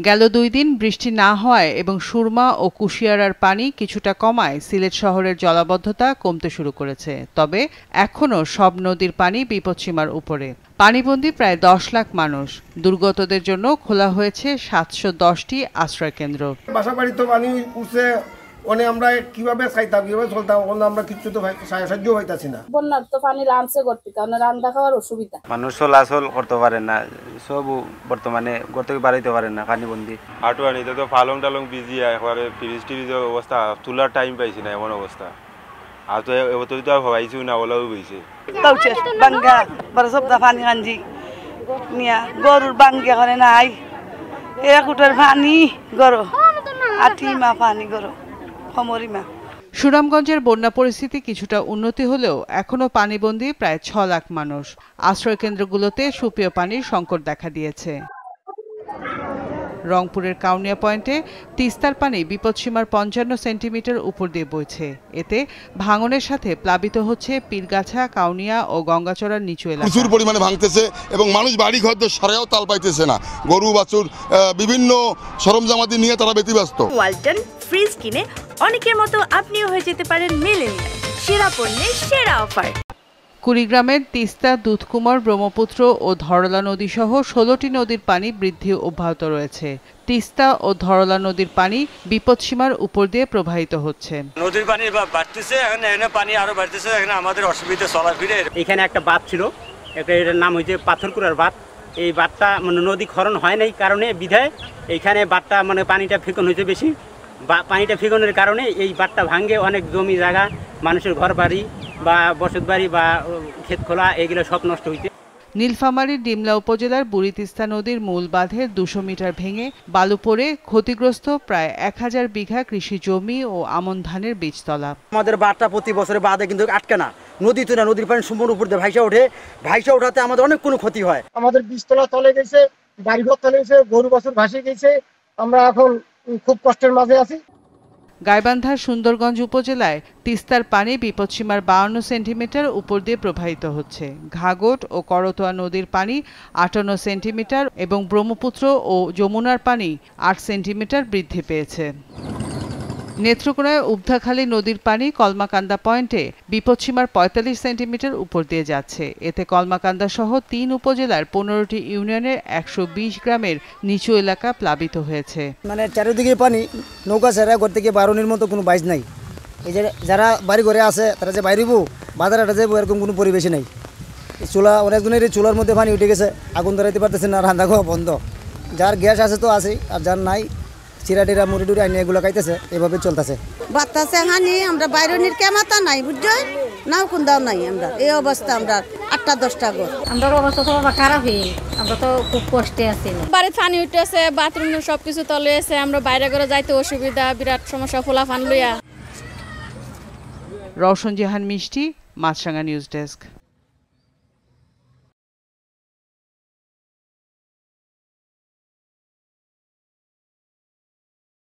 গেল 2 দিন বৃষ্টি না হওয়ায় এবং সুরমা ও কুশিয়ারার পানি কিছুটা কমায় সিলেট শহরের জলাবদ্ধতা কমতে শুরু করেছে। তবে এখনও সব নদীর পানি বিপদসীমার উপরে। পানিবন্দী প্রায় 10 লাখ মানুষ। দুর্গতদের জন্য খোলা হয়েছে 710টি আশ্রয়কেন্দ্র। বাসাবাড়ি তো পানি উঠছে, আমরা কিভাবে খাইতাম, কিভাবে চলতাম, আমরা কিছু তো সাহায্য হইতাছি না। বন্যার তো পানি রানছে করতে, কারণ রান্না খাওয়ার অসুবিধা, মানুষ চলাচল করতে পারে না, সব বর্তমানে করতে বাড়াইতে পারে না পানিবন্দি। আটুয়ানিতে তো পালং টালং ভিজিয়ে একবারে ফ্রিজ টিরিজের অবস্থা, তোলার টাইম পাইছি না, এমন অবস্থা। আর তো এবছর তো হওয়াইছিও না, ওলাও বইছে বাঙ্গা বড় সব পানি কাঞ্জি নিয়া গরুর বাঙ্গা করে নাই, একুটার পানি গরো আঠিমা পানি গরো খমরিমা। সুনামগঞ্জের বন্যা পরিস্থিতি কিছুটা উন্নতি হলেও এখনও পানিবন্দী প্রায় 6 লাখ মানুষ। আশ্রয়কেন্দ্রগুলোতে সুপেয় পানির সংকট দেখা দিয়েছে। রংপুরের কাউনিয়া পয়েন্টে তিস্তার পানি বিপদসীমার 55 সেন্টিমিটার উপর দিয়ে বইছে। এতে ভাঙনের সাথে প্লাবিত হচ্ছে পীরগাছা, কাউনিয়া ও গঙ্গাচড়ার নিচু এলাকা। প্রচুর পরিমাণে ভাঙতেছে এবং মানুষ বাড়ি ঘর সরাইও তাল পাইতেছে না। গরু বাছুর বিভিন্ন সরঞ্জামাদি নিয়ে তারা ব্যতিব্যস্ত। ওয়ালটন ফ্রিজ কিনে অনেকের মতো আপনিও হয়ে যেতে পারেন মিলেনিয়াল। সেরা পণ্যের সেরা অফার। কুড়িগ্রামের তিস্তা, দুধকুমার, ব্রহ্মপুত্র ও ধরলা নদী সহ 16টি নদীর পানি বৃদ্ধি অব্যাহত রয়েছে। তিস্তা ও ধরলা নদীর পানি বিপদসীমার উপর দিয়ে প্রবাহিত হচ্ছে। নদীর পানি বাড়তেছে, এখানে পানি আরো বাড়তেছে, এখানে আমাদের অসুবিধা চলাফেরা। এখানে একটা বাঁধ ছিল, এটার নাম হচ্ছে পাথরকুড়ার বাঁধ। এই বাঁধটা নদী খনন হয় নাই কারণে বিধায় এইখানে বাঁধটা পানিটা ফেকন হয়েছে বেশি। পানিটা ফেকনের কারণে এই বাঁধটা ভাঙ্গে অনেক জমি জায়গা, মানুষের ঘর বাড়ি বা বসত বাড়ি বা ক্ষেত খোলা এগুলো সব নষ্ট হইতে। নীলফামারীর ডিমলা উপজেলার বুড়ি তিস্তা নদীর মূল বাঁধের 200 মিটার ভেঙে বালু পড়ে ক্ষতিগ্রস্ত প্রায় 1000 বিঘা কৃষি জমি ও আমন ধানের বীজতলা। আমাদের বাঁধটা প্রতি বছরে বাঁধে কিন্তু আটকে না, নদীতে না, নদীর পানি সম্পূর্ণ উপর দিয়ে ভাইসা ওঠে। ভাইসা ওঠাতে আমাদের অনেক কোনো ক্ষতি হয়। আমাদের বীজতলা তলে গেছে, বাড়িঘর তলে গেছে, গরু বাছুর ভাসে গেছে। আমরা এখন খুব কষ্টের মাঝে আছি। গাইবান্ধার সুন্দরগঞ্জ উপজেলায় তিস্তার পানি বিপদসীমার 52 সেন্টিমিটার উপর দিয়ে প্রবাহিত হচ্ছে। ঘাগট ও করতোয়া নদীর পানি 58 সেন্টিমিটার এবং ব্রহ্মপুত্র ও যমুনার পানি 8 সেন্টিমিটার বৃদ্ধি পেয়েছে। নেত্রকোনায় উবধাখালী নদীর পানি কলমাকান্দা পয়েন্টে বিপদসীমার 45 সেন্টিমিটার উপর দিয়ে যাচ্ছে। এতে কলমাকান্দা সহ 3 উপজেলার 15টি ইউনিয়নের 120 গ্রামের নিচু এলাকা প্লাবিত হয়েছে। চারিদিকে পানি, নৌকা ছাড়া ঘর থেকে বারণের মতো কোনো বাইজ নাই। এই যে যারা বাড়ি ঘরে আছে তারা যে বাইরেব বাজারে যাবো এরকম কোনো পরিবেশই নাই। চুলা অনেকজনের চুলার মধ্যে পানি উঠে গেছে, আগুন ধরাইতে পারতেছে না, রান্না খাওয়া বন্ধ। যার গ্যাস আছে তো আছে, আর যার নাই চিরাটিরা মুড়ি টুড়ি আনি এগুলো খাইতেছে, এভাবে চলতেছে। বাতাসে হানি আমরা বাইরের কেমাতা নাই, বুঝছো নাও কোনদাও নাই। আমরা এই অবস্থা, আমরা 8-10টা ঘর, আমরা অবস্থা তো খারাপ হয়ে, আমরা তো খুব কষ্টে আছি। বাড়িতে পানি উঠেছে, বাথরুম সবকিছু তলে আছে, আমরা বাইরে করে যাইতে অসুবিধা, বিরাট সমস্যা। ফোলা ফান লইয়া। রওশন জাহান মিষ্টি, মাছরাঙা নিউজ ডেস্ক।